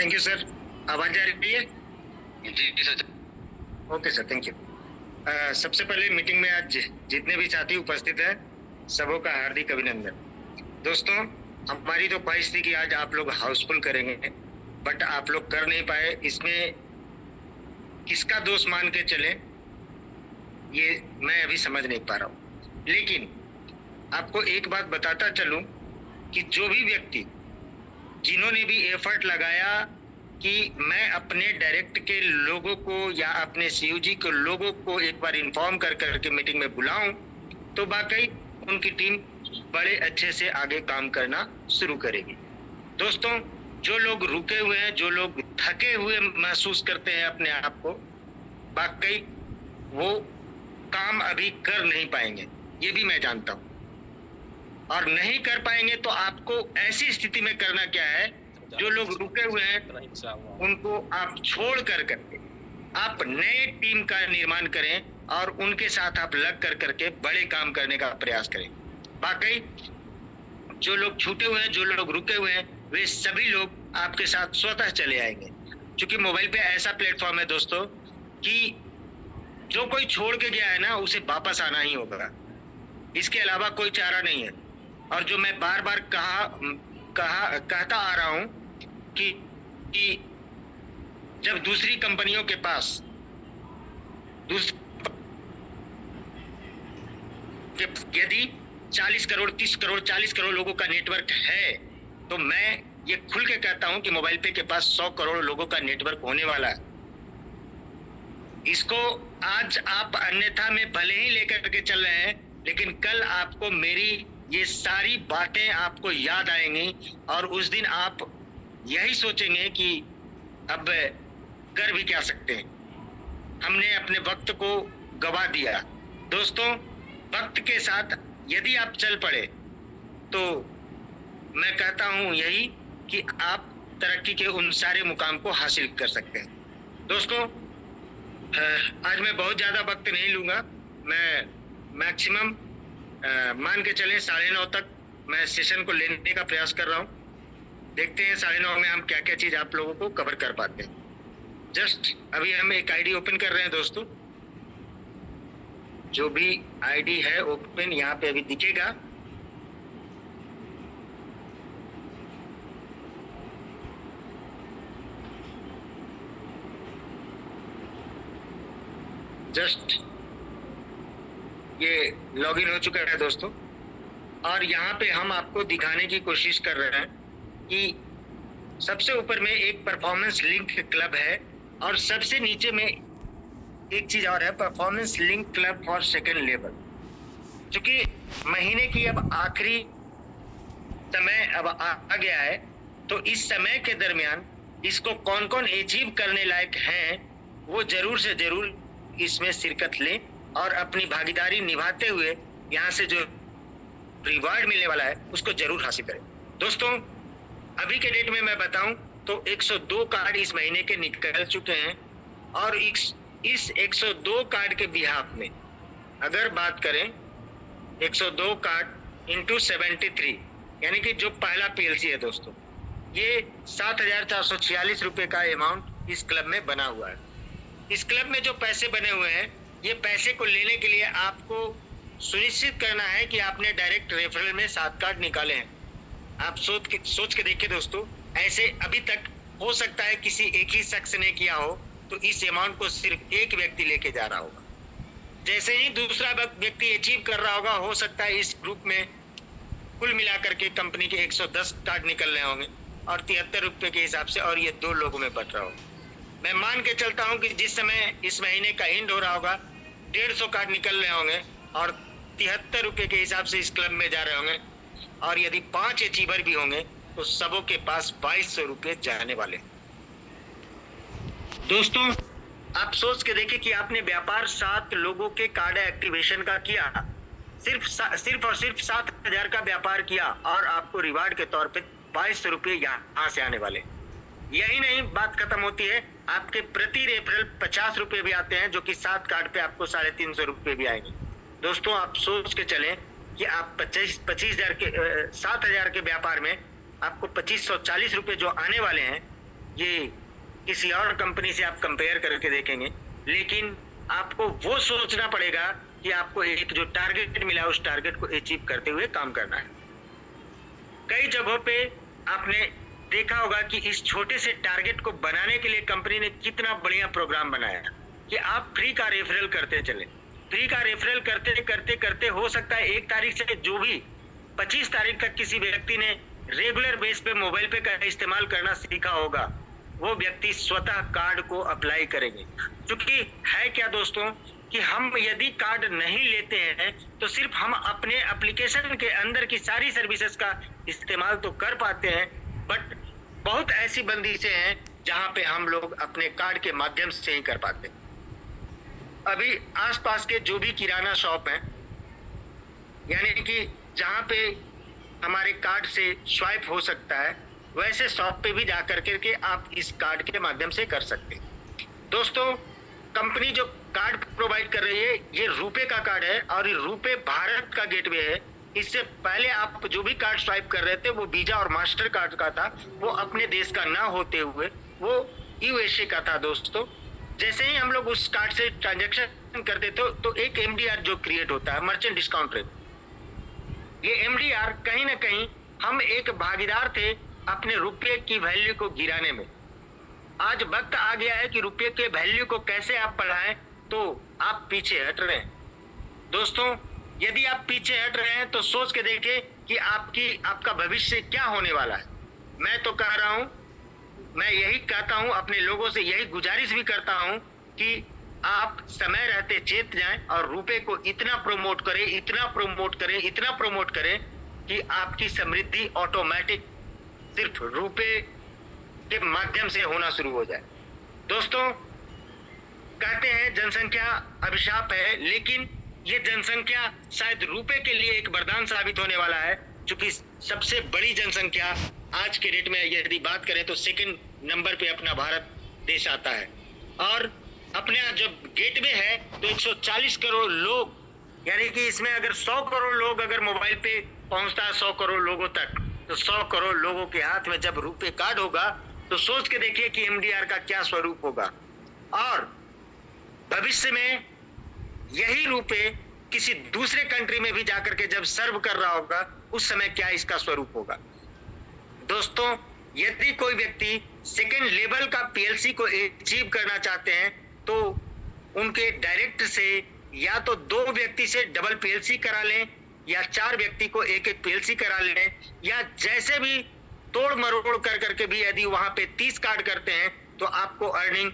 Thank you sir. आवाज आ रही है? जी sir. Okay sir, thank you. सबसे पहले मीटिंग में आज जितने भी साथी उपस्थित हैं सबों का हार्दिक अभिनंदन। दोस्तों, हमारी तो ख्वाहिश थी कि आज आप लोग हाउसफुल करेंगे, बट आप लोग कर नहीं पाए। इसमें किसका दोष मान के चले ये मैं अभी समझ नहीं पा रहा हूँ। लेकिन आपको एक बात बताता चलूं कि जो भी व्यक्ति जिन्होंने भी एफर्ट लगाया कि मैं अपने डायरेक्ट के लोगों को या अपने सीयूजी के लोगों को एक बार इन्फॉर्म कर करके मीटिंग में बुलाऊं, तो वाकई उनकी टीम बड़े अच्छे से आगे काम करना शुरू करेगी। दोस्तों, जो लोग रुके हुए हैं, जो लोग थके हुए महसूस करते हैं अपने आप को, वाकई वो काम अभी कर नहीं पाएंगे, ये भी मैं जानता हूं। और नहीं कर पाएंगे तो आपको ऐसी स्थिति में करना क्या है, जो लोग रुके हुए हैं उनको आप छोड़ कर करके आप नए टीम का निर्माण करें और उनके साथ आप लग कर करके बड़े काम करने का प्रयास करें। वाकई जो लोग छूटे हुए हैं, जो लोग रुके हुए हैं, वे सभी लोग आपके साथ स्वतः चले आएंगे। क्योंकि मोबाइल पे ऐसा प्लेटफॉर्म है दोस्तों कि जो कोई छोड़ के गया है ना, उसे वापस आना ही होगा, इसके अलावा कोई चारा नहीं है। और जो मैं बार बार कहता आ रहा हूं कि जब दूसरी कंपनियों के पास यदि 40 करोड़ 30 करोड़ 40 करोड़ लोगों का नेटवर्क है, तो मैं ये खुल के कहता हूं कि मोबाइल पे के पास 100 करोड़ लोगों का नेटवर्क होने वाला है। इसको आज आप अन्यथा में भले ही लेकर के चल रहे हैं, लेकिन कल आपको मेरी ये सारी बातें आपको याद आएंगी और उस दिन आप यही सोचेंगे कि अब कर भी क्या सकते हैं, हमने अपने वक्त को गवा दिया। दोस्तों, वक्त के साथ यदि आप चल पड़े तो मैं कहता हूं यही कि आप तरक्की के उन सारे मुकाम को हासिल कर सकते हैं। दोस्तों, आज मैं बहुत ज्यादा वक्त नहीं लूंगा। मैं मैक्सिमम मान के चले 9:30 तक मैं सेशन को लेने का प्रयास कर रहा हूं। देखते हैं 9:30 में हम क्या क्या चीज आप लोगों को कवर कर पाते हैं। जस्ट अभी हम एक आईडी ओपन कर रहे हैं दोस्तों। जो भी आईडी है ओपन यहाँ पे अभी दिखेगा। जस्ट ये लॉगिन हो चुका है दोस्तों, और यहाँ पे हम आपको दिखाने की कोशिश कर रहे हैं कि सबसे ऊपर में एक परफॉर्मेंस लिंक क्लब है और सबसे नीचे में एक चीज और है, performance link club for second level. क्योंकि महीने की अब आखिरी समय अब आ गया है, तो इस समय के दरमियान इसको कौन कौन अचीव करने लायक हैं, वो जरूर से जरूर इसमें शिरकत लें और अपनी भागीदारी निभाते हुए यहाँ से जो रिवार्ड मिलने वाला है उसको जरूर हासिल करें। दोस्तों, अभी के डेट में मैं बताऊं तो 102 कार्ड इस महीने के निकल चुके हैं और इस 102 कार्ड के बिहाफ में अगर बात करें 102 कार्ड इंटू 73, यानी कि जो पहला पीएलसी है दोस्तों, ये 7,446 रुपए का अमाउंट इस क्लब में बना हुआ है। इस क्लब में जो पैसे बने हुए हैं, ये पैसे को लेने के लिए आपको सुनिश्चित करना है कि आपने डायरेक्ट रेफरल में 7 कार्ड निकाले हैं। आप सोच के देखिए दोस्तों, ऐसे अभी तक हो सकता है किसी एक ही शख्स ने किया हो, तो इस अमाउंट को सिर्फ एक व्यक्ति लेके जा रहा होगा। जैसे ही दूसरा व्यक्ति अचीव कर रहा होगा, हो सकता है इस ग्रुप में कुल मिलाकर के कंपनी के 110 कार्ड निकल रहे होंगे और 73 रुपए के हिसाब से, और ये 2 लोगों में बट रहा होगा। मैं मान के चलता हूं कि जिस समय इस महीने का एंड हो रहा होगा, 150 कार्ड निकल रहे होंगे और 73 रुपए के हिसाब से इस क्लब में जा रहे होंगे, और यदि 5 अचीवर भी होंगे तो सबों के पास 2200 रुपए जाने वाले। दोस्तों, आप सोच के देखिए कि आपने व्यापार 7 लोगों के कार्ड एक्टिवेशन का किया, सिर्फ और सिर्फ 7,000 का व्यापार किया और आपको रिवार्ड के तौर पे 2200 रुपए यहाँ से आने वाले। यही नहीं, बात खत्म होती है, आपके प्रति रेफरल 50 रुपए भी आते हैं, जो कि 7 कार्ड पे आपको 350 रुपए भी आएंगे। दोस्तों, आप सोच के चलें कि आप 7,000 के व्यापार में आपको 2540 रुपए जो आने वाले हैं, ये किसी और कंपनी से आप कंपेयर करके देखेंगे, लेकिन आपको वो सोचना पड़ेगा कि आपको एक जो टारगेट मिला है उस टारगेट को अचीव करते हुए काम करना है। कई जगहों पे आपने देखा होगा कि इस छोटे से टारगेट को बनाने के लिए कंपनी ने कितना बढ़िया प्रोग्राम बनाया कि आप फ्री का रेफरल करते चले। फ्री का रेफरल करते करते करते हो सकता है 1 तारीख से जो भी 25 तारीख तक किसी व्यक्ति ने रेगुलर बेस पे मोबाइल पे का इस्तेमाल करना सीखा होगा, वो व्यक्ति स्वतः कार्ड को अप्लाई करेंगे। क्योंकि है क्या दोस्तों कि हम यदि कार्ड नहीं लेते हैं तो सिर्फ हम अपने एप्लीकेशन के अंदर की सारी सर्विसेज का इस्तेमाल तो कर पाते हैं, बट बहुत ऐसी बंदिशें हैं जहां पे हम लोग अपने कार्ड के माध्यम से ही कर पाते हैं। अभी आसपास के जो भी किराना शॉप हैं, यानी कि जहां पे हमारे कार्ड से स्वाइप हो सकता है, वैसे शॉप पे भी जाकर के आप इस कार्ड के माध्यम से कर सकते हैं। दोस्तों, कंपनी जो कार्ड प्रोवाइड कर रही है ये रुपे का कार्ड है और ये रुपे भारत का गेटवे है। इससे पहले आप जो भी कार्ड स्वाइप कर रहे थे वो वीजा और मास्टर कार्ड का था, वो अपने देश का ना होते हुए वो यूएसए का था। दोस्तों, जैसे ही हम लोग उस कार्ड से ट्रांजेक्शन करते थे तो एक एमडीआर जो क्रिएट होता है, मर्चेंट डिस्काउंट रेट, ये एमडीआर कहीं ना कहीं हम एक भागीदार थे अपने रुपये की वैल्यू को गिराने में। आज वक्त आ गया है कि रुपये के वैल्यू को कैसे आप बढ़ाएं, तो आप पीछे हट रहे हैं। दोस्तों, यदि आप पीछे हट रहे हैं तो सोच के देखिए कि आपका भविष्य क्या होने वाला है। मैं तो कह रहा हूं, मैं यही कहता हूं, अपने लोगों से यही गुजारिश भी करता हूं कि आप समय रहते चेत जाएं और रुपये को इतना प्रमोट करें, इतना प्रमोट करें, इतना प्रमोट करें कि आपकी समृद्धि ऑटोमेटिक सिर्फ रुपये के माध्यम से होना शुरू हो जाए। दोस्तों, कहते हैं जनसंख्या अभिशाप है, लेकिन ये जनसंख्या शायद रुपए के लिए एक वरदान साबित होने वाला है, क्योंकि सबसे बड़ी जनसंख्या आज के डेट में यदि बात करें तो सेकंड नंबर पे अपना भारत देश आता है। और अपने जब गेटवे है तो 140 करोड़ लोग, यानी कि इसमें अगर 100 करोड़ लोग अगर मोबाइल पे पहुंचता है 100 करोड़ लोगों तक, तो 100 करोड़ लोगों के हाथ में जब रुपए कार्ड होगा तो सोच के देखिए कि एमडीआर का क्या स्वरूप होगा। और भविष्य में यही रुपए किसी दूसरे कंट्री में भी जाकर के जब सर्व कर रहा होगा, उस समय क्या इसका स्वरूप होगा। दोस्तों, यदि कोई व्यक्ति सेकेंड लेवल का पीएलसी को अचीव करना चाहते हैं तो उनके डायरेक्ट से या तो 2 व्यक्ति से डबल पीएलसी करा लें या 4 व्यक्ति को एक एक पीएलसी करा लें, या जैसे भी तोड़ मरोड़ कर करके भी यदि वहां पे 30 कार्ड करते हैं तो आपको अर्निंग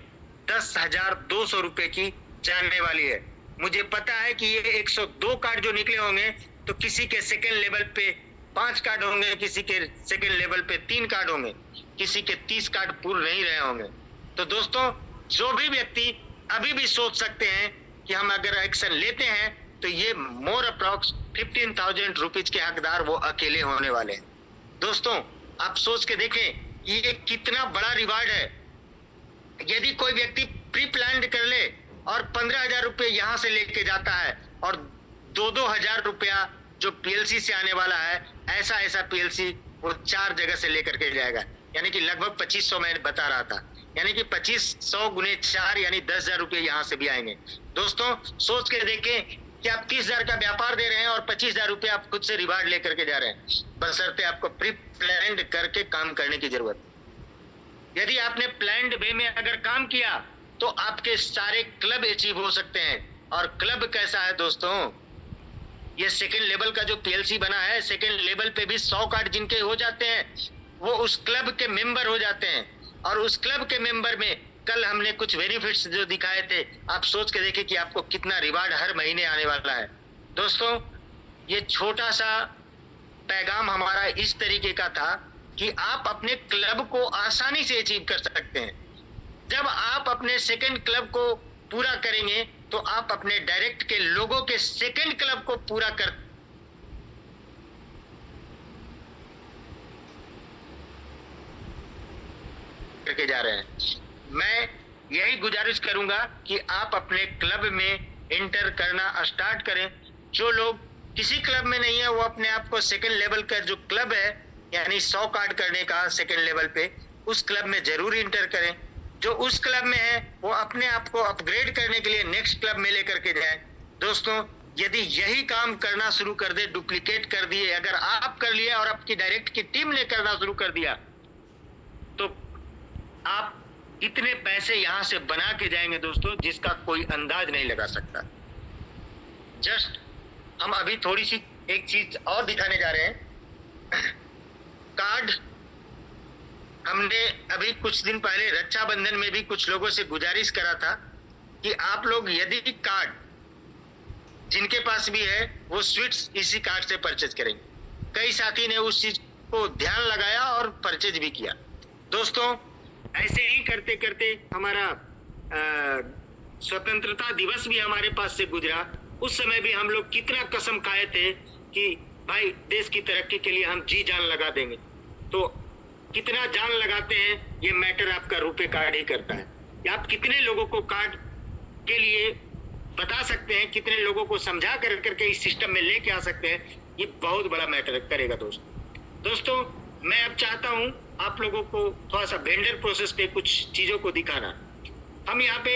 10,200 रुपए की जाने वाली है। मुझे पता है कि ये 102 कार्ड जो निकले होंगे तो किसी के सेकेंड लेवल पे 5 कार्ड होंगे, किसी के सेकेंड लेवल पे 3 कार्ड होंगे, किसी के 30 कार्ड पूरे नहीं रहे होंगे। तो दोस्तों, जो भी व्यक्ति अभी भी सोच सकते हैं कि हम अगर एक्शन लेते हैं तो ये मोर अप्रॉक्स 15,000 रुपीज के हकदार वो अकेले होने वाले हैं। दोस्तों, आप सोच के देखें ये कितना बड़ा रिवार्ड है। यदि कोई व्यक्ति प्री प्लान कर ले और 15,000 रुपये यहाँ से लेके जाता है और 2-2 हजार रुपया जो पीएलसी से आने वाला है, ऐसा पीएलसी वो 4 जगह से लेकर के जाएगा, यानी कि लगभग 2500 मैं बता रहा था, यानी कि 2500 गुने 4 यानी 10,000 रुपये यहाँ से भी आएंगे। दोस्तों, सोच के देखें कि आप 30,000 का व्यापार दे रहे हैं और 25,000 रुपये आप खुद से रिवार्ड लेकर के जा रहे हैं, बशर्ते आपको प्री प्लान्ड करके काम करने की जरूरत। यदि आपने प्लान्ड वे में अगर काम किया तो आपके सारे क्लब अचीव हो सकते हैं। और क्लब कैसा है दोस्तों, ये सेकेंड लेवल का जो पीएलसी बना है, सेकेंड लेवल पे भी 100 कार्ड जिनके हो जाते हैं वो उस क्लब के मेंबर हो जाते हैं। और उस क्लब के मेंबर में कल हमने कुछ बेनिफिट्स जो दिखाए थे, आप सोच के देखिए कि आपको कितना रिवार्ड हर महीने आने वाला है। दोस्तों, ये छोटा सा पैगाम हमारा इस तरीके का था कि आप अपने क्लब को आसानी से अचीव कर सकते हैं। जब आप अपने सेकंड क्लब को पूरा करेंगे तो आप अपने डायरेक्ट के लोगों के सेकंड क्लब को पूरा करके जा रहे हैं। मैं यही गुजारिश करूंगा कि आप अपने क्लब में एंटर करना स्टार्ट करें। जो लोग किसी क्लब में नहीं है वो अपने आप को सेकंड लेवल का जो क्लब है, यानी 100 कार्ड करने का सेकंड लेवल पे, उस क्लब में जरूर इंटर करें। जो उस क्लब में है वो अपने आप को अपग्रेड करने के लिए नेक्स्ट क्लब में लेकर के जाए। दोस्तों, यदि यही काम करना शुरू कर दे, डुप्लीकेट कर दिए, अगर आप कर लिए और आपकी डायरेक्ट की टीम ने करना शुरू कर दिया, तो आप इतने पैसे यहां से बना के जाएंगे दोस्तों, जिसका कोई अंदाज नहीं लगा सकता। जस्ट हम अभी थोड़ी सी एक चीज और दिखाने जा रहे हैं। कार्ड हमने अभी कुछ दिन पहले रक्षाबंधन में भी कुछ लोगों से गुजारिश करा था कि आप लोग यदि कार्ड जिनके पास भी है वो स्वीट्स इसी कार्ड से परचेज करेंगे। कई साथी ने उस चीज को ध्यान लगाया और परचेज भी किया। दोस्तों, ऐसे ही करते करते हमारा स्वतंत्रता दिवस भी हमारे पास से गुजरा। उस समय भी हम लोग कितना कसम खाए थे कि भाई देश की तरक्की के लिए हम जी जान लगा देंगे। तो कितना जान लगाते हैं ये मैटर आपका रुपए कार्ड ही करता है। आप कितने लोगों को कार्ड के लिए बता सकते हैं, कितने लोगों को समझा कर करके इस सिस्टम में लेके आ सकते हैं, ये बहुत बड़ा मैटर करेगा दोस्तों। मैं अब चाहता हूं आप लोगों को थोड़ा सा वेंडर प्रोसेस पे कुछ चीजों को दिखाना। हम यहाँ पे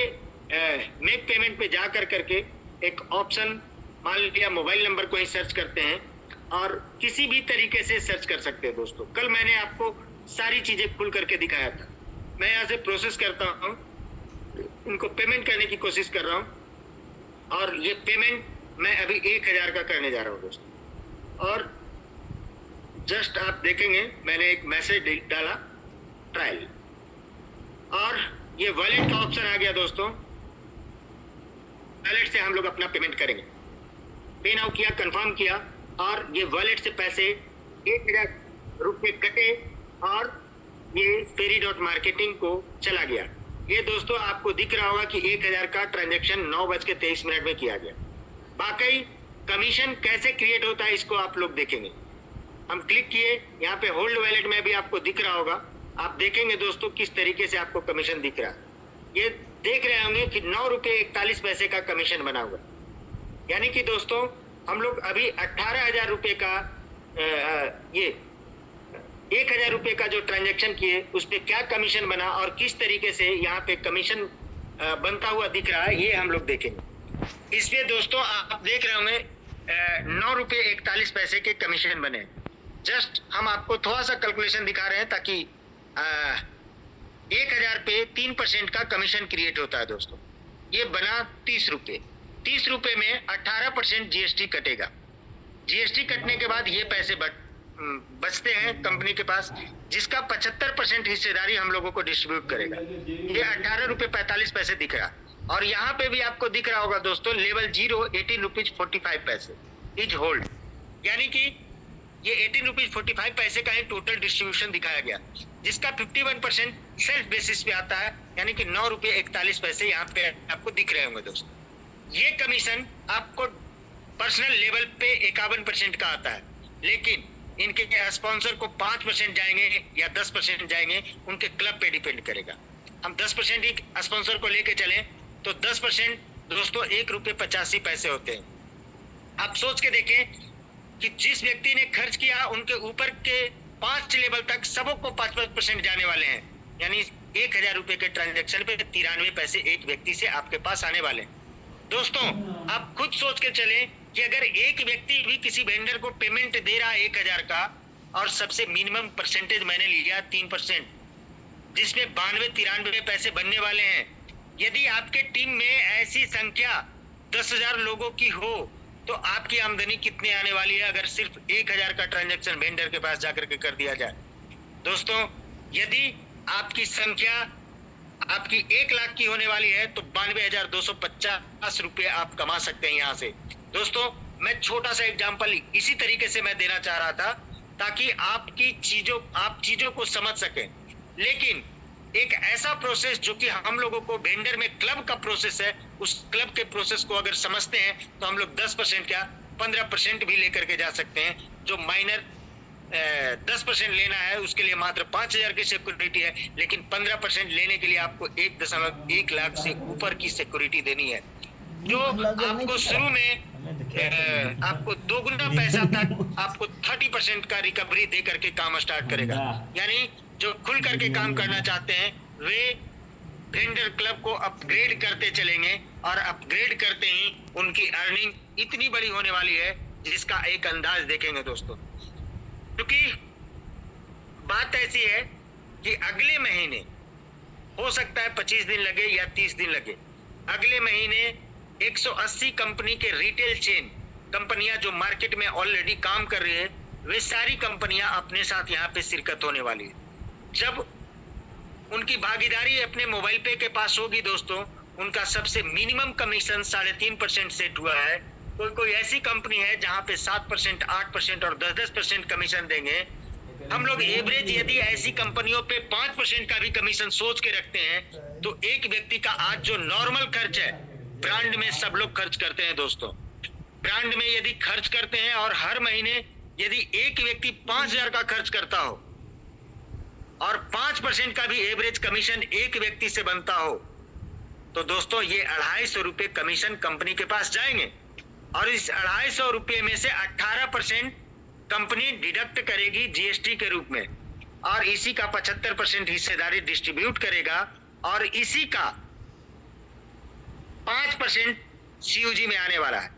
मेक पेमेंट पे जा कर करके एक ऑप्शन, मान लिया मोबाइल नंबर को ही सर्च करते हैं और किसी भी तरीके से सर्च कर सकते हैं। दोस्तों, कल मैंने आपको सारी चीजें खुल करके दिखाया था। मैं यहाँ से प्रोसेस करता हूँ, उनको पेमेंट करने की कोशिश कर रहा हूँ और ये पेमेंट मैं अभी 1000 का करने जा रहा हूँ दोस्तों। और जस्ट आप देखेंगे मैंने एक मैसेज डाला ट्रायल और ये वॉलेट का ऑप्शन आ गया दोस्तों। वॉलेट से हम लोग अपना पेमेंट करेंगे। पे नाउ किया, कंफर्म किया और ये वॉलेट से पैसे 1000 रुपये कटे और ये फेरी.मार्केटिंग को चला गया। ये दोस्तों आपको दिख रहा होगा कि 1000 का ट्रांजैक्शन 9:23 में किया गया। बाकी कमीशन कैसे क्रिएट होता है इसको आप लोग देखेंगे। हम क्लिक किए, यहाँ पे होल्ड वॉलेट में भी आपको दिख रहा होगा। आप देखेंगे दोस्तों किस तरीके से आपको कमीशन दिख रहा है। ये देख रहे होंगे कि 9 रुपये 41 पैसे का कमीशन बना हुआ। यानी कि दोस्तों हम लोग अभी 18,000 रुपये का ये 1000 रुपये का जो ट्रांजैक्शन किए उस पर क्या कमीशन बना और किस तरीके से यहाँ पे कमीशन बनता हुआ दिख रहा है, ये हम लोग देखेंगे। इसमें दोस्तों आप देख रहे होंगे 9 रुपये 41 पैसे के कमीशन बने। जस्ट हम आपको थोड़ा सा कैलकुलेशन दिखा रहे हैं ताकि 1000 पे 3% का कमीशन क्रिएट होता है दोस्तों। ये बना 30 रुपये। 30 रुपये में 18% जीएसटी कटेगा। जीएसटी कटने के बाद ये पैसे बचते हैं कंपनी के पास, जिसका 75% हिस्सेदारी हम लोगों को डिस्ट्रीब्यूट करेगा। ये 18 रुपये 45 पैसे दिख रहा। और यहाँ पे भी आपको दिख रहा होगा दोस्तों लेवल 0 18 रुपीज 45 पैसे इज होल्ड। यानी कि ये 18 रुपीज 45 पैसे का ही टोटल डिस्ट्रीब्यूशन दिखाया गया, जिसका 51% सेल्फ बेसिस पे आता है। यानी कि 9 रुपये 41 पैसे यहाँ पे आपको दिख रहे होंगे दोस्तों। ये कमीशन आपको पर्सनल लेवल पे 51% का आता है, लेकिन इनके स्पॉन्सर को 5% जाएंगे या 10% जाएंगे, उनके क्लब पे डिपेंड करेगा। हम 10% ही स्पॉन्सर को लेके चलें तो 10% दोस्तों 1 रुपये 85 पैसे होते हैं। आप सोच के देखें कि जिस व्यक्ति ने खर्च किया उनके ऊपर के 5 लेवल तक सबको 5% जाने वाले हैं। यानी 1000 रुपये के ट्रांजेक्शन पे 93 पैसे एक व्यक्ति से आपके पास आने वाले हैं। दोस्तों आप खुद सोच के चलें कि अगर एक व्यक्ति भी किसी वेंडर को पेमेंट दे रहा है 1000 का और सबसे मिनिमम परसेंटेज मैंने लिया 3%, जिसमें 92-93 पैसे बनने वाले हैं। यदि आपके टीम में ऐसी संख्या 10,000 लोगों की हो तो आपकी आमदनी कितनी आने वाली है अगर सिर्फ 1000 का ट्रांजैक्शन वेंडर के पास जाकर के कर दिया जाए। दोस्तों यदि आपकी संख्या आपकी 1 लाख की होने वाली है तो 92,250 रुपये आप कमा सकते हैं यहाँ से। दोस्तों मैं छोटा सा एग्जांपल इसी तरीके से मैं देना चाह रहा था ताकि आप चीजों को समझ सकें। लेकिन एक ऐसा प्रोसेस जो कि हम लोगों को वेंडर में क्लब का प्रोसेस है, उस क्लब के प्रोसेस को अगर समझते हैं तो हम लोग 10% क्या 15% भी लेकर के जा सकते हैं। जो माइनर 10% लेना है उसके लिए मात्र 5,000 की सिक्योरिटी है, लेकिन 15% लेने के लिए आपको 1.1 लाख से ऊपर की सिक्योरिटी देनी है। जो आपको शुरू में आपको दोगुना पैसा तक आपको 30% का रिकवरी दे करके काम स्टार्ट करेगा। यानी जो खुल करके काम करना चाहते हैं वे वेंडर क्लब को अपग्रेड करते चलेंगे और अपग्रेड करते ही उनकी अर्निंग इतनी बड़ी होने वाली है जिसका एक अंदाज देखेंगे दोस्तों। क्योंकि बात ऐसी है कि अगले महीने हो सकता है 25 दिन लगे या 30 दिन लगे, अगले महीने 180 कंपनी के रिटेल चेन कंपनियां जो मार्केट में ऑलरेडी काम कर रही है वे सारी कंपनियां अपने साथ यहाँ पे शिरकत होने वाली है। जब उनकी भागीदारी अपने मोबाइल पे के पास होगी दोस्तों, उनका सबसे मिनिमम कमीशन 3.5% सेट हुआ है। कोई ऐसी कंपनी है जहां पे 7%, 8% और 10% कमीशन देंगे। हम लोग एवरेज यदि ऐसी कंपनियों पे 5% का भी कमीशन सोच के रखते हैं तो एक व्यक्ति का आज जो नॉर्मल खर्च है, ब्रांड में सब लोग खर्च करते हैं दोस्तों, ब्रांड में यदि खर्च करते हैं और हर महीने यदि एक व्यक्ति 5,000 का खर्च करता हो और 5% का भी एवरेज कमीशन एक व्यक्ति से बनता हो तो दोस्तों ये 250 रुपए कमीशन कंपनी के पास जाएंगे और इस 250 रुपए में से 18% कंपनी डिडक्ट करेगी जीएसटी के रूप में और इसी का 75% हिस्सेदारी डिस्ट्रीब्यूट करेगा और इसी का 5% सीयूजी में आने वाला है।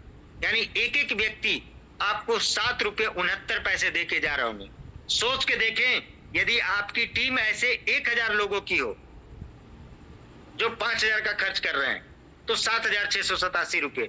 यानी एक एक व्यक्ति आपको 7 रुपए 69 पैसे देके जा रहे होंगे। सोच के देखें, यदि आपकी टीम ऐसे 1000 लोगों की हो जो 5,000 का खर्च कर रहे हैं तो 7,687 रुपए।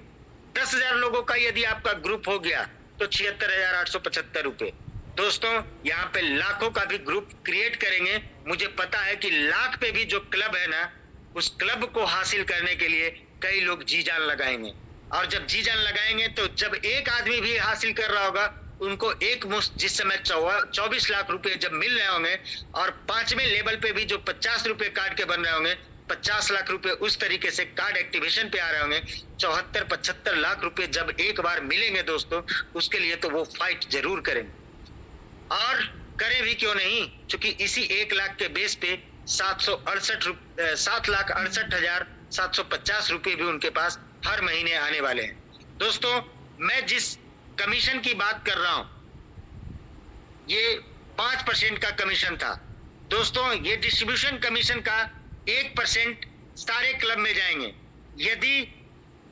10,000 लोगों का यदि आपका ग्रुप हो गया तो 76,875 रुपए। दोस्तों यहाँ पे लाखों का भी ग्रुप क्रिएट करेंगे। मुझे पता है कि लाख पे भी जो क्लब है ना, उस क्लब को हासिल करने के लिए कई लोग जी जान लगाएंगे और जब जी जान लगाएंगे तो जब एक आदमी भी हासिल कर रहा होगा उनको एक मुश्त जिस समय 24 लाख रुपए जब मिल रहे होंगे और 5वें लेवल पे भी जो 50 रुपए काट के बन रहे होंगे, 50 लाख रुपए उस तरीके से कार्ड एक्टिवेशन पे आ रहे होंगे, 74-75 लाख रुपए जब एक बार मिलेंगे दोस्तों, उसके लिए तो वो फाइट जरूर करेंगे और करें भी क्यों नहीं, क्योंकि इसी 1 लाख के बेस पे 7,68,750 रुपए भी उनके पास हर महीने आने वाले हैं। दोस्तों मैं जिस कमीशन की बात कर रहा हूं ये 5% का कमीशन था दोस्तों। ये डिस्ट्रीब्यूशन कमीशन का 1% सारे क्लब में जाएंगे। यदि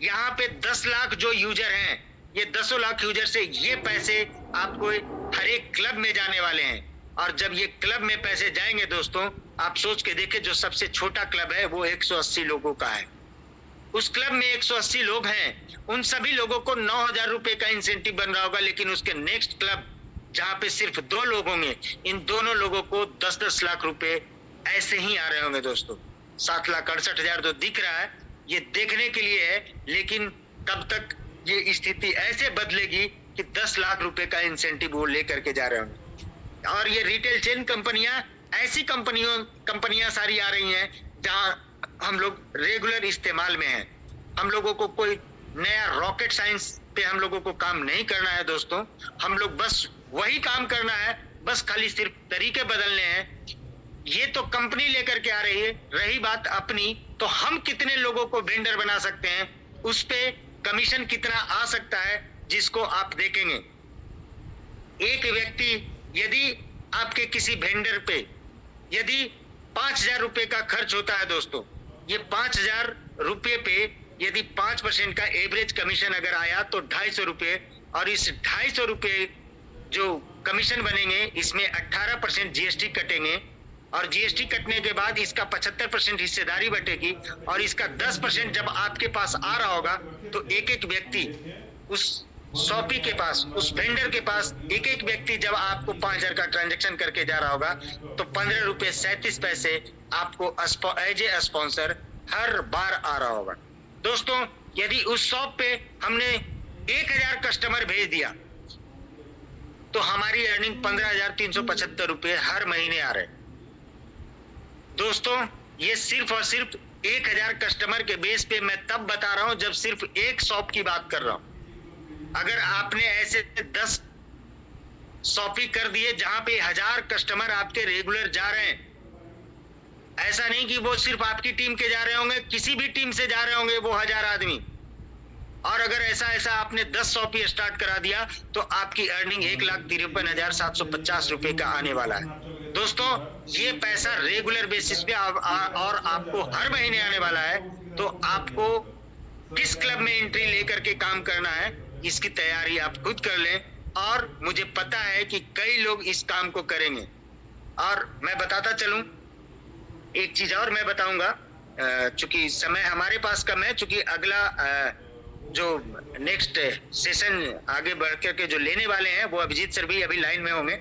यहाँ पे 10 लाख जो यूजर हैं, ये 10 लाख यूजर से ये पैसे आपको हर एक क्लब में जाने वाले हैं और जब ये क्लब में पैसे जाएंगे दोस्तों, आप सोच के देखें, जो सबसे छोटा क्लब है वो 180 लोगों का है। उस क्लब में 180 लोग हैं, उन सभी लोगों को 9,000 रुपए का इंसेंटिव बन रहा होगा, लेकिन उसके नेक्स्ट क्लब जहां पे सिर्फ 2 लोग होंगे, इन दोनों लोगों को 10-10 लाख रुपए ऐसे ही आ रहे होंगे दोस्तों। 7,68,000 तो दिख रहा है, ये देखने के लिए है, लेकिन तब तक ये स्थिति ऐसे बदलेगी कि 10 लाख रुपए का इंसेंटिव वो लेकर के जा रहे होंगे। और ये रिटेल चेन कंपनियां ऐसी कंपनियां सारी आ रही हैं जहां हम लोग रेगुलर इस्तेमाल में हैं। हम लोगों को कोई नया रॉकेट साइंस पे हम लोगों को काम नहीं करना है दोस्तों, हम लोग बस वही काम करना है, बस खाली सिर्फ तरीके बदलने हैं। ये तो कंपनी लेकर के आ रही है, रही बात अपनी, तो हम कितने लोगों को वेंडर बना सकते हैं, उस पे कमीशन कितना आ सकता है जिसको आप देखेंगे। एक व्यक्ति यदि आपके किसी वेंडर पे यदि 5,000 रुपए का खर्च होता है दोस्तों, ये 5,000 रुपए पे यदि 5% का एवरेज कमीशन अगर आया तो 250 रुपए, और इस 250 रुपए जो कमीशन बनेंगे इसमें 18% जीएसटी कटेंगे और जीएसटी कटने के बाद इसका 75% हिस्सेदारी बटेगी और इसका 10% जब आपके पास आ रहा होगा तो एक एक व्यक्ति उस शॉपी के पास, उस वेंडर के पास एक एक व्यक्ति जब आपको 5,000 का ट्रांजैक्शन करके जा रहा होगा तो 15 रुपए 37 पैसे आपको एज ए स्पॉन्सर हर बार आ रहा होगा। दोस्तों यदि उस शॉप पे हमने 1,000 कस्टमर भेज दिया तो हमारी अर्निंग 15,375 रुपए हर महीने आ रहे। दोस्तों ये सिर्फ और सिर्फ 1,000 कस्टमर के बेस पे मैं तब बता रहा हूं जब सिर्फ एक शॉप की बात कर रहा हूं। अगर आपने ऐसे 10 शॉपिंग कर दिए जहां पे 1000 कस्टमर आपके रेगुलर जा रहे हैं, ऐसा नहीं कि वो सिर्फ आपकी टीम के जा रहे होंगे, किसी भी टीम से जा रहे होंगे वो 1000 आदमी, और अगर ऐसा ऐसा आपने 10 शॉप ही स्टार्ट करा दिया तो आपकी अर्निंग 1,53,750 रुपए का आने वाला है। दोस्तों ये पैसा रेगुलर बेसिस पे और आपको हर महीने आने वाला है। तो आपको किस क्लब में एंट्री लेकर के काम करना है इसकी तैयारी आप खुद कर लें, और मुझे पता है कि कई लोग इस काम को करेंगे। और मैं बताता चलूं एक चीज और मैं बताऊंगा, चूंकि समय हमारे पास कम है, चूंकि अगला जो नेक्स्ट सेशन आगे बढ़ करके जो लेने वाले हैं वो अभिजीत सर भी अभी लाइन में होंगे,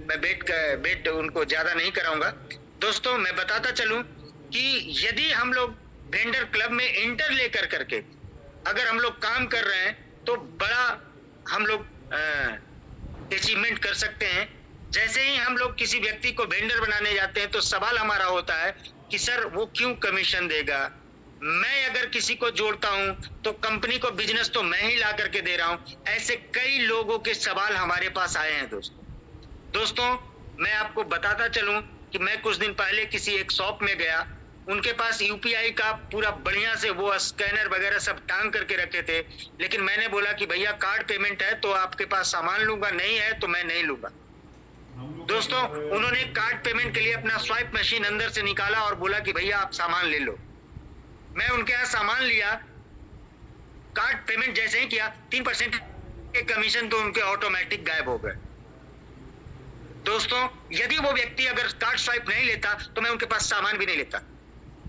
मैं बेट उनको ज्यादा नहीं कराऊंगा। दोस्तों मैं बताता चलूं कि यदि हम लोग वेंडर क्लब में इंटर लेकर करके अगर हम लोग काम कर रहे हैं तो बड़ा हम लोग अचीवमेंट कर सकते हैं। जैसे ही हम लोग किसी व्यक्ति को वेंडर बनाने जाते हैं तो सवाल हमारा होता है कि सर वो क्यों कमीशन देगा, मैं अगर किसी को जोड़ता हूं तो कंपनी को बिजनेस तो मैं ही ला करके दे रहा हूं। ऐसे कई लोगों के सवाल हमारे पास आए हैं दोस्तों मैं आपको बताता चलूं कि मैं कुछ दिन पहले किसी एक शॉप में गया, उनके पास यूपीआई का पूरा बढ़िया से वो स्कैनर वगैरह सब टांग करके रखे थे, लेकिन मैंने बोला कि भैया कार्ड पेमेंट है तो आपके पास सामान लूंगा, नहीं है तो मैं नहीं लूंगा। दोस्तों उन्होंने कार्ड पेमेंट के लिए अपना स्वाइप मशीन अंदर से निकाला और बोला कि भैया आप सामान ले लो। मैं उनके यहाँ सामान लिया, कार्ड पेमेंट जैसे ही किया 3% के कमीशन तो उनके ऑटोमेटिक गायब हो गए। दोस्तों यदि वो व्यक्ति अगर कार्ड स्वाइप नहीं लेता तो मैं उनके पास सामान भी नहीं लेता।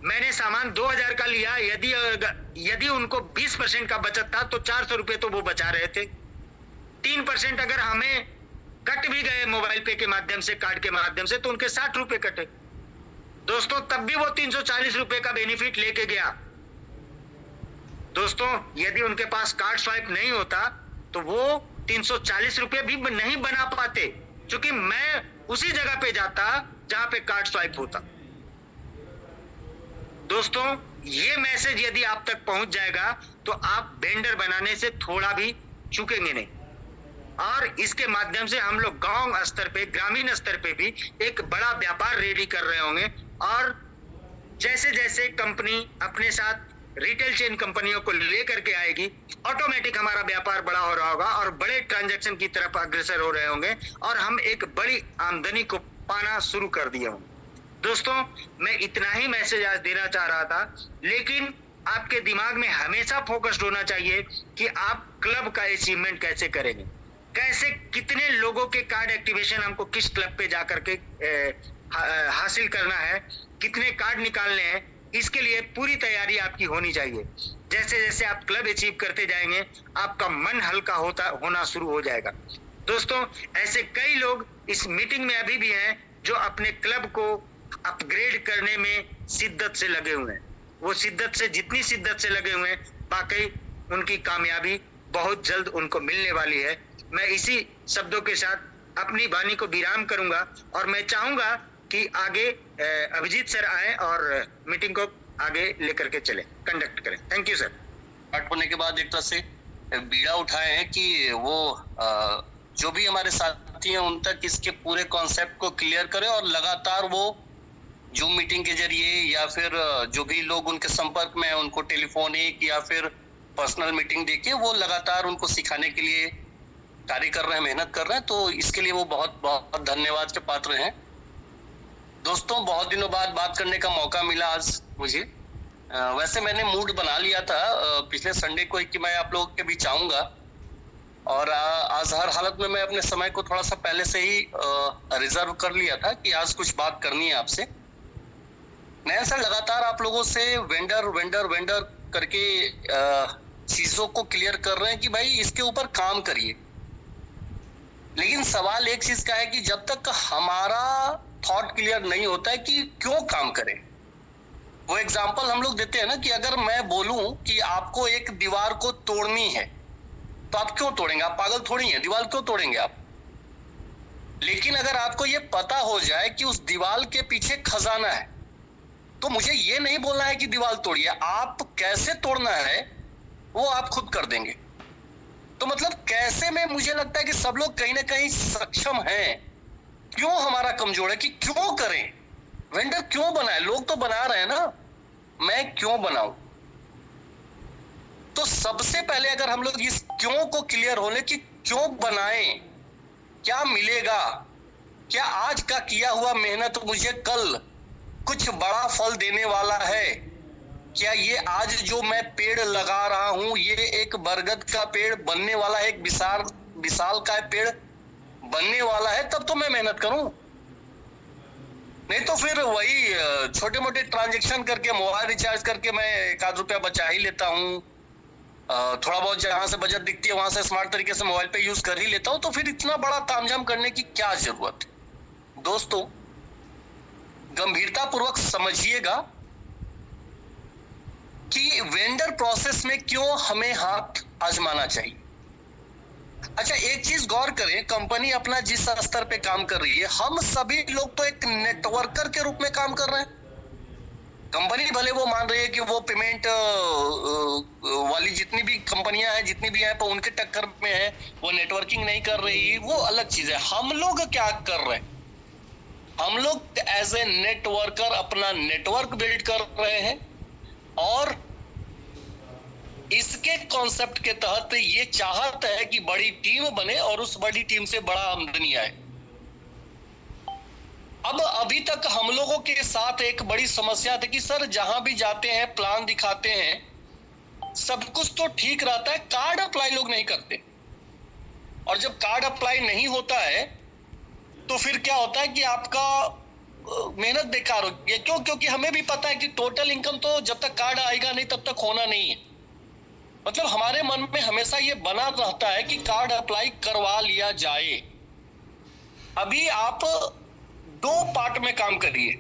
मैंने सामान 2000 का लिया, यदि उनको 20% का बचत था तो 400 रुपए तो वो बचा रहे थे। 3% अगर हमें कट भी गए मोबाइल पे के माध्यम से, कार्ड के माध्यम से, तो उनके 60 रुपए कटे। दोस्तों तब भी वो 340 रुपए का बेनिफिट लेके गया। दोस्तों यदि उनके पास कार्ड स्वाइप नहीं होता तो वो 340 रुपए भी नहीं बना पाते, क्योंकि मैं उसी जगह पे जाता जहां पे कार्ड स्वाइप होता। दोस्तों ये मैसेज यदि आप तक पहुंच जाएगा तो आप वेंडर बनाने से थोड़ा भी चूकेंगे नहीं, और इसके माध्यम से हम लोग गांव स्तर पे, ग्रामीण स्तर पे भी एक बड़ा व्यापार रेडी कर रहे होंगे। और जैसे जैसे कंपनी अपने साथ रिटेल चेन कंपनियों को लेकर के आएगी, ऑटोमेटिक हमारा व्यापार बड़ा हो रहा होगा और बड़े ट्रांजैक्शन की तरफ अग्रसर हो रहे होंगे और हम एक बड़ी आमदनी को पाना शुरू कर दिए होंगे। दोस्तों मैं इतना ही मैसेज आज देना चाह रहा था, लेकिन आपके दिमाग में हमेशा फोकस्ड होना चाहिए कि आप क्लब का अचीवमेंट कैसे करेंगे, कैसे कितने लोगों के कार्ड एक्टिवेशन हमको किस क्लब पे जाकर के हासिल करना है, कितने कार्ड निकालने हैं, इसके लिए पूरी तैयारी आपकी होनी चाहिए। जैसे जैसे आप क्लब अचीव करते जाएंगे आपका मन हल्का होना शुरू हो जाएगा। दोस्तों ऐसे कई लोग इस मीटिंग में अभी भी हैं जो अपने क्लब को अपग्रेड करने में शिद्दत से लगे हुए हैं। वो शिद्दत से, जितनी शिद्दत से लगे हुए हैं, वाकई उनकी कामयाबी बहुत जल्द उनको मिलने वाली है। मैं इसी शब्दों के साथ अपनी वाणी को विराम करूंगा और मैं चाहूंगा कि आगे अभिजीत सर आए और मीटिंग को आगे लेकर के चले, कंडक्ट करें। Thank you sir. स्टार्ट होने के बाद एक तरह से बीड़ा उठाए हैं कि वो जो भी हमारे साथी हैं उन तक इसके पूरे कॉन्सेप्ट को क्लियर करें, और लगातार वो जूम मीटिंग के जरिए या फिर जो भी लोग उनके संपर्क में हैं उनको टेलीफोनिक या फिर पर्सनल मीटिंग देके वो लगातार उनको सिखाने के लिए कार्य कर रहे हैं, मेहनत कर रहे हैं। तो इसके लिए वो बहुत बहुत धन्यवाद के पात्र हैं। दोस्तों बहुत दिनों बाद बात करने का मौका मिला आज मुझे। वैसे मैंने मूड बना लिया था पिछले संडे को कि मैं आप लोगों के बीच आऊंगा, और आज हर हालत में मैं अपने समय को थोड़ा सा पहले से ही रिजर्व कर लिया था कि आज कुछ बात करनी है आपसे। नयन सर लगातार आप लोगों से वेंडर वेंडर वेंडर करके चीजों को क्लियर कर रहे हैं कि भाई इसके ऊपर काम करिए, लेकिन सवाल एक चीज का है कि जब तक हमारा थॉट क्लियर नहीं होता है कि क्यों काम करें। वो एग्जांपल हम लोग देते हैं ना कि अगर मैं बोलूं कि आपको एक दीवार को तोड़नी है तो आप क्यों तोड़ेंगे? आप पागल थोड़ी हैं, दीवार क्यों तोड़ेंगे आप? लेकिन अगर आपको ये पता हो जाए कि उस दीवार के पीछे खजाना है तो मुझे ये नहीं बोलना है कि दीवार तोड़िए, आप कैसे तोड़ना है वो आप खुद कर देंगे। तो मतलब कैसे में मुझे लगता है कि सब लोग कहीं ना कहीं सक्षम हैं। क्यों हमारा कमजोर है कि क्यों करें? वेंडर क्यों बनाए? लोग तो बना रहे हैं ना, मैं क्यों बनाऊं? तो तो सबसे पहले अगर हम लोग इस क्यों को क्लियर होने की क्यों बनाएं, क्या मिलेगा, क्या आज का किया हुआ मेहनत मुझे कल कुछ बड़ा फल देने वाला है, क्या ये आज जो मैं पेड़ लगा रहा हूं ये एक बरगद का पेड़ बनने वाला है, एक विशाल का पेड़ बनने वाला है, तब तो मैं मेहनत करूं। नहीं तो फिर वही छोटे मोटे ट्रांजेक्शन करके, मोबाइल रिचार्ज करके मैं ₹1 बचा ही लेता हूं, थोड़ा बहुत जहां से बचत दिखती है वहां से स्मार्ट तरीके से मोबाइल पे यूज कर ही लेता हूं, तो फिर इतना बड़ा तामझाम करने की क्या जरूरत है। दोस्तों, गंभीरता पूर्वक समझिएगा कि वेंडर प्रोसेस में क्यों हमें हाथ आजमाना चाहिए। अच्छा, एक चीज गौर करें, कंपनी अपना जिस स्तर पे काम कर रही है, हम सभी लोग तो एक नेटवर्कर के रूप में काम कर रहे हैं। कंपनी भले वो मान रही है कि वो पेमेंट वाली जितनी भी कंपनियां हैं, जितनी भी हैं, तो उनके टक्कर में है, वो नेटवर्किंग नहीं कर रही, वो अलग चीज है। हम लोग क्या कर रहे हैं, हम लोग एज ए नेटवर्कर अपना नेटवर्क बिल्ड कर रहे हैं, और इसके कॉन्सेप्ट के तहत ये चाहत है कि बड़ी टीम बने और उस बड़ी टीम से बड़ा आमदनी आए। अब अभी तक हम लोगों के साथ एक बड़ी समस्या थी कि सर जहां भी जाते हैं प्लान दिखाते हैं, सब कुछ तो ठीक रहता है, कार्ड अप्लाई लोग नहीं करते, और जब कार्ड अप्लाई नहीं होता है तो फिर क्या होता है कि आपका मेहनत बेकार होती है। क्यों? क्योंकि हमें भी पता है कि टोटल इनकम तो जब तक कार्ड आएगा नहीं तब तक होना नहीं है। मतलब हमारे मन में हमेशा ये बना रहता है कि कार्ड अप्लाई करवा लिया जाए। अभी आप 2 पार्ट में काम करिए।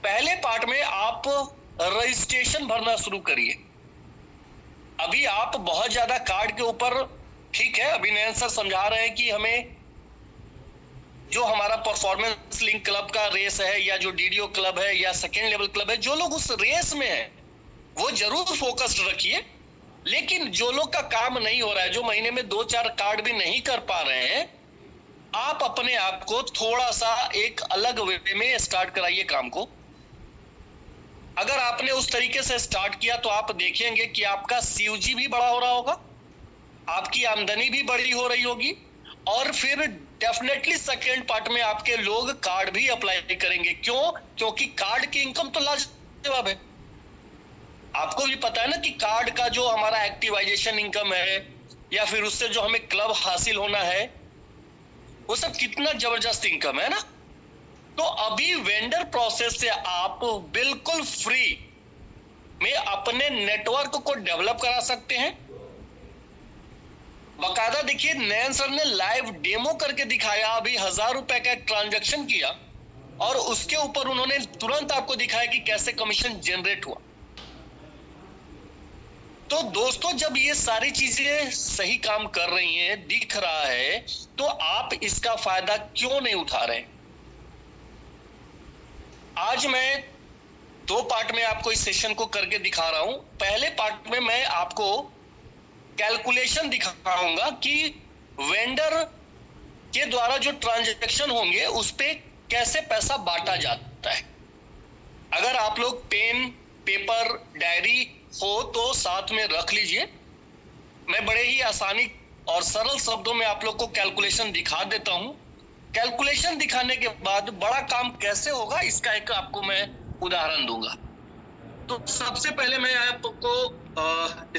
पहले पार्ट में आप रजिस्ट्रेशन भरना शुरू करिए। अभी आप बहुत ज्यादा कार्ड के ऊपर, ठीक है, अभी नयन सर समझा रहे हैं कि हमें जो हमारा परफॉर्मेंस लिंक क्लब का रेस है, या जो डीडीओ क्लब है, या सेकेंड लेवल क्लब है, जो लोग उस रेस में है वो जरूर फोकस्ड रखिए। लेकिन जो लोग का काम नहीं हो रहा है, जो महीने में 2-4 कार्ड भी नहीं कर पा रहे हैं, आप अपने आप को थोड़ा सा एक अलग वे में स्टार्ट कराइए काम को। अगर आपने उस तरीके से स्टार्ट किया तो आप देखेंगे कि आपका सीयूजी भी बड़ा हो रहा होगा, आपकी आमदनी भी बड़ी हो रही होगी, और फिर डेफिनेटली सेकेंड पार्ट में आपके लोग कार्ड भी अप्लाई करेंगे। क्यों? क्योंकि कार्ड की इनकम तो लाजवाब है। आपको भी पता है ना कि कार्ड का जो हमारा एक्टिवाइजेशन इनकम है, या फिर उससे जो हमें क्लब हासिल होना है, वो सब कितना जबरदस्त इनकम है ना। तो अभी वेंडर प्रोसेस से आप बिल्कुल फ्री में अपने नेटवर्क को डेवलप करा सकते हैं। बकायदा देखिए, नयन सर ने लाइव डेमो करके दिखाया। अभी ₹1000 का एक ट्रांजैक्शन किया और उसके ऊपर उन्होंने तुरंत आपको दिखाया कि कैसे कमीशन जनरेट हुआ। तो दोस्तों, जब ये सारी चीजें सही काम कर रही हैं, दिख रहा है, तो आप इसका फायदा क्यों नहीं उठा रहे? आज मैं 2 पार्ट में आपको इस सेशन को करके दिखा रहा हूं। पहले पार्ट में मैं आपको कैलकुलेशन दिखाऊंगा कि वेंडर के द्वारा जो ट्रांजैक्शन होंगे उस पे कैसे पैसा बांटा जाता है। अगर आप लोग पेन, पेपर, डायरी हो तो साथ में रख लीजिए। मैं बड़े ही आसानी और सरल शब्दों में आप लोग को कैलकुलेशन दिखा देता हूं। कैलकुलेशन दिखाने के बाद बड़ा काम कैसे होगा इसका एक आपको मैं उदाहरण दूंगा। तो सबसे पहले मैं आपको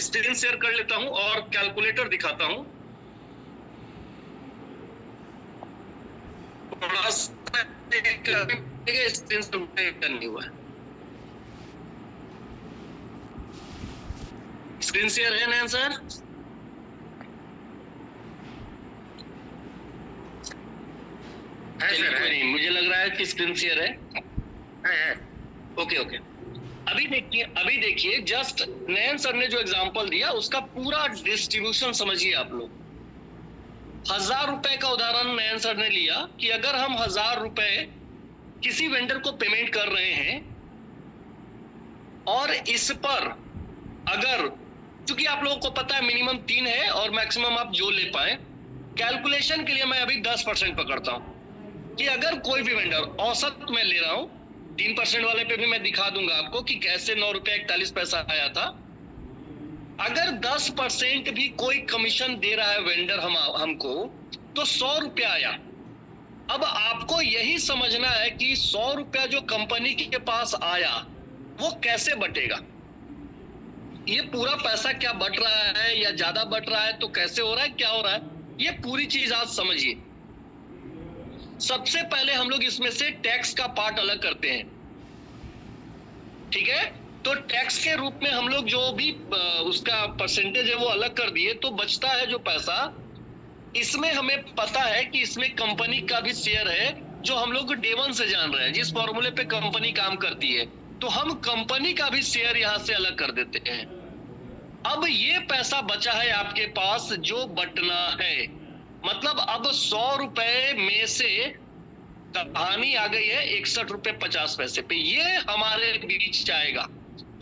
स्क्रीन शेयर कर लेता हूं और कैलकुलेटर दिखाता हूं। थोड़ा सा स्क्रीन शेयर नहीं हुआ है। स्क्रीन शेयर है ना सर? मुझे लग रहा है कि स्क्रीन शेयर है। Okay okay. अभी देखिए जस्ट नयन सर ने जो एग्जांपल दिया उसका पूरा डिस्ट्रीब्यूशन समझिए आप लोग। ₹1000 का उदाहरण नयन सर ने लिया कि अगर हम ₹1000 किसी वेंडर को पेमेंट कर रहे हैं, और इस पर अगर, क्योंकि आप लोगों को पता है मिनिमम 3 है और मैक्सिमम आप जो ले पाए, कैलकुलेशन के लिए मैं अभी 10% पकड़ता हूं कि अगर कोई भी वेंडर, औसत मैं ले रहा हूं, 3% वाले पे भी मैं दिखा दूंगा आपको कि कैसे ₹9.41 आया था। अगर 10% भी कोई कमीशन दे रहा है वेंडर हमको, तो 100 रुपया आया। अब आपको यही समझना है कि 100 रुपया जो कंपनी के पास आया वो कैसे बटेगा। ये पूरा पैसा क्या बट रहा है या ज्यादा बट रहा है, तो कैसे हो रहा है, क्या हो रहा है, ये पूरी चीज आज समझिए। सबसे पहले हम लोग इसमें से टैक्स का पार्ट अलग करते हैं, ठीक है। तो टैक्स के रूप में हम लोग जो भी उसका परसेंटेज है वो अलग कर दिए, तो बचता है जो पैसा, इसमें हमें पता है कि इसमें कंपनी का भी शेयर है, जो हम लोग डे वन से जान रहे हैं, जिस फॉर्मूले पे कंपनी काम करती है, तो हम कंपनी का भी शेयर यहां से अलग कर देते हैं। अब ये पैसा बचा है आपके पास जो बटना है, मतलब अब 100 रुपए में से कहानी आ गई है 61 रुपए 50 पैसे पे। ये हमारे बीच आएगा,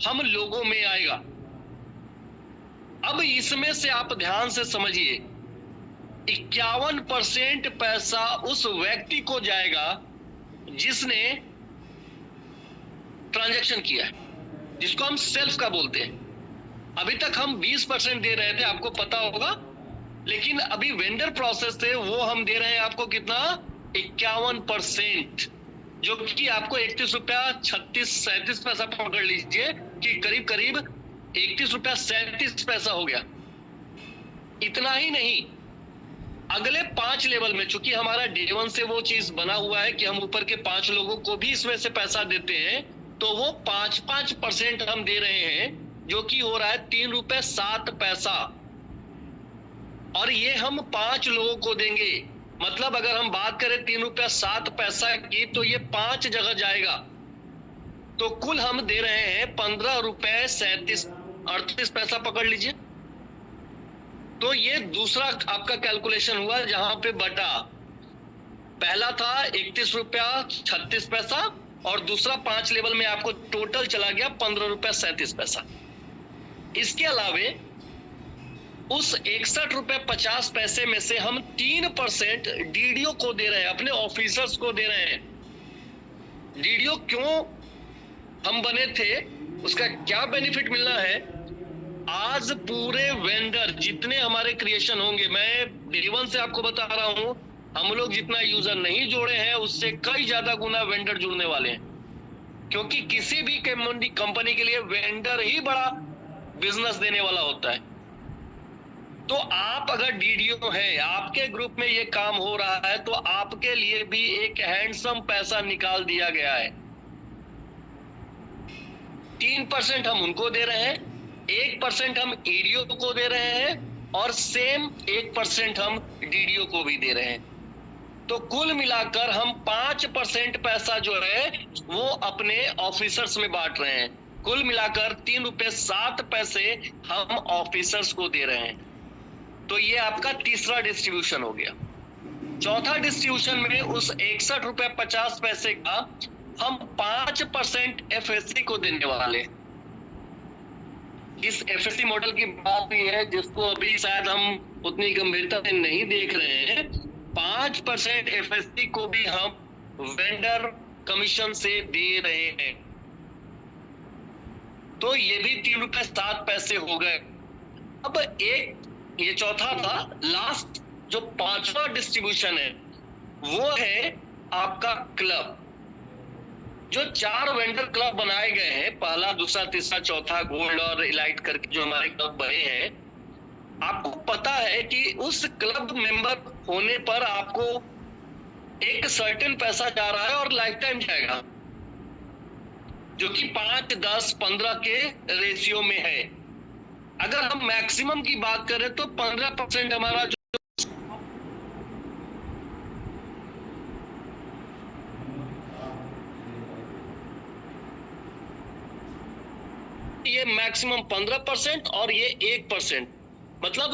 हम लोगों में आएगा। अब इसमें से आप ध्यान से समझिए, 51% पैसा उस व्यक्ति को जाएगा जिसने ट्रांजैक्शन किया है, जिसको हम सेल्फ का बोलते हैं। अभी तक हम 20% दे रहे थे, आपको पता होगा, लेकिन अभी वेंडर प्रोसेस थे वो हम दे रहे हैं आपको कितना, 51%, जो कि आपको 31 रुपया 37 पैसा पकड़ लीजिए कि करीब करीब 31 रुपया 37 पैसा हो गया। इतना ही नहीं, अगले 5 लेवल में, चूंकि हमारा डे वन से वो चीज बना हुआ है कि हम ऊपर के 5 लोगों को भी इसमें से पैसा देते हैं, तो वो 5% हम दे रहे हैं, जो कि हो रहा है 3 रुपए 7 पैसा। और ये हम 5 लोगों को देंगे, मतलब अगर हम बात करें 3 रुपया 7 पैसा की, तो ये 5 जगह जाएगा, तो कुल हम दे रहे हैं 15 रुपए 38 पैसा पकड़ लीजिए। तो ये दूसरा आपका कैलकुलेशन हुआ जहां पे बटा, पहला था 31 रुपया 36 पैसा, और दूसरा 5 लेवल में आपको टोटल चला गया 15 रुपया 37 पैसा। इसके अलावे उस 61 रुपए 50 पैसे में से हम 3% डीडीओ को दे रहे हैं, अपने ऑफिसर्स को दे रहे हैं। डीडीओ क्यों हम बने थे, उसका क्या बेनिफिट मिलना है, आज पूरे वेंडर जितने हमारे क्रिएशन होंगे, मैं डे वन से आपको बता रहा हूं, हम लोग जितना यूजर नहीं जोड़े हैं उससे कई ज्यादा गुना वेंडर जुड़ने वाले हैं, क्योंकि किसी भी कंपनी के लिए वेंडर ही बड़ा बिजनेस देने वाला होता है। तो आप अगर डीडीओ है, आपके ग्रुप में ये काम हो रहा है, तो आपके लिए भी एक हैंडसम पैसा निकाल दिया गया है। 3% हम उनको दे रहे हैं, 1% हम ईडीओ को दे रहे हैं, और सेम 1% हम डीडीओ को भी दे रहे हैं। तो कुल मिलाकर हम 5% पैसा जो है वो अपने ऑफिसर्स में बांट रहे हैं। कुल मिलाकर 3 रुपए 7 पैसे हम ऑफिसर्स को दे रहे हैं। तो ये आपका तीसरा डिस्ट्रीब्यूशन हो गया। चौथा डिस्ट्रीब्यूशन में उस 61 रुपए 50 पैसे का हम 5% एफएससी को देने वाले। इस एफएससी मॉडल की बात भी है, जिसको अभी शायद हम उतनी गंभीरता से नहीं देख रहे हैं। 5% एफएससी को भी हम वेंडर कमीशन से दे रहे हैं। तो ये भी 3 रुपए 7 पैसे हो गए। अब ये चौथा था। लास्ट जो 5वां डिस्ट्रीब्यूशन है वो है आपका क्लब। जो 4 वेंडर क्लब बनाए गए हैं, पहला, दूसरा, तीसरा, चौथा, गोल्ड और इलाइट करके जो हमारे क्लब बने हैं, आपको पता है कि उस क्लब मेंबर होने पर आपको एक सर्टेन पैसा जा रहा है और लाइफ टाइम जाएगा, जो कि 5, 10, 15 के रेशियो में है। अगर हम मैक्सिमम की बात करें तो 15% हमारा जो ये मैक्सिमम 15% और ये 1%, मतलब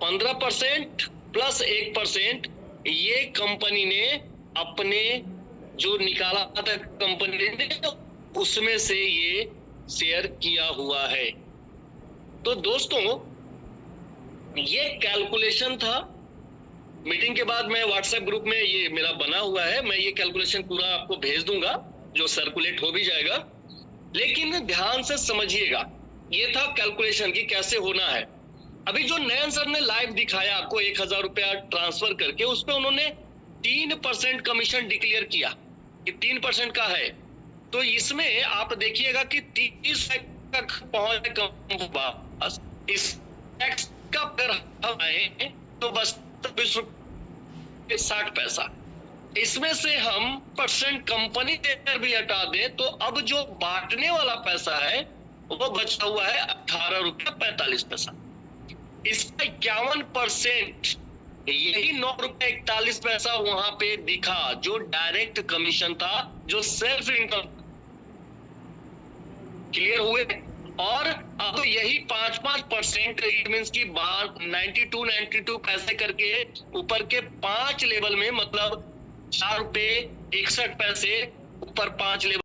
15% प्लस 1% ये कंपनी ने अपने जो निकाला था कंपनी ने, उसमें से ये शेयर किया हुआ है। तो दोस्तों ये कैलकुलेशन था। मीटिंग के बाद मैं व्हाट्सएप ग्रुप में ये मेरा बना हुआ है, मैं ये कैलकुलेशन पूरा आपको भेज दूंगा, जो सर्कुलेट हो भी जाएगा। लेकिन ध्यान से समझिएगा, ये था कैलकुलेशन की कैसे होना है। अभी जो नयन सर ने लाइव दिखाया आपको 1000 रुपया ट्रांसफर करके, उस पर उन्होंने 3% कमीशन डिक्लेयर किया कि 3% का है। तो इसमें आप देखिएगा कि 30 तक पहुंच इस टैक्स का अगर हम आए तो बस 60 पैसा। इसमें से हम परसेंट कंपनी देकर भी हटा दें तो अब जो बांटने वाला पैसा है वो बचा हुआ है 18 रुपया 45 पैसा। इसका 51% यही 9 रुपया 41 पैसा वहां पे दिखा, जो डायरेक्ट कमीशन था, जो सेल्फ इनकम। क्लियर हुए? और अब यही 5% इट मींस की 92 पैसे करके ऊपर के 5 लेवल में, मतलब 4 रुपए 61 पैसे ऊपर 5 लेवल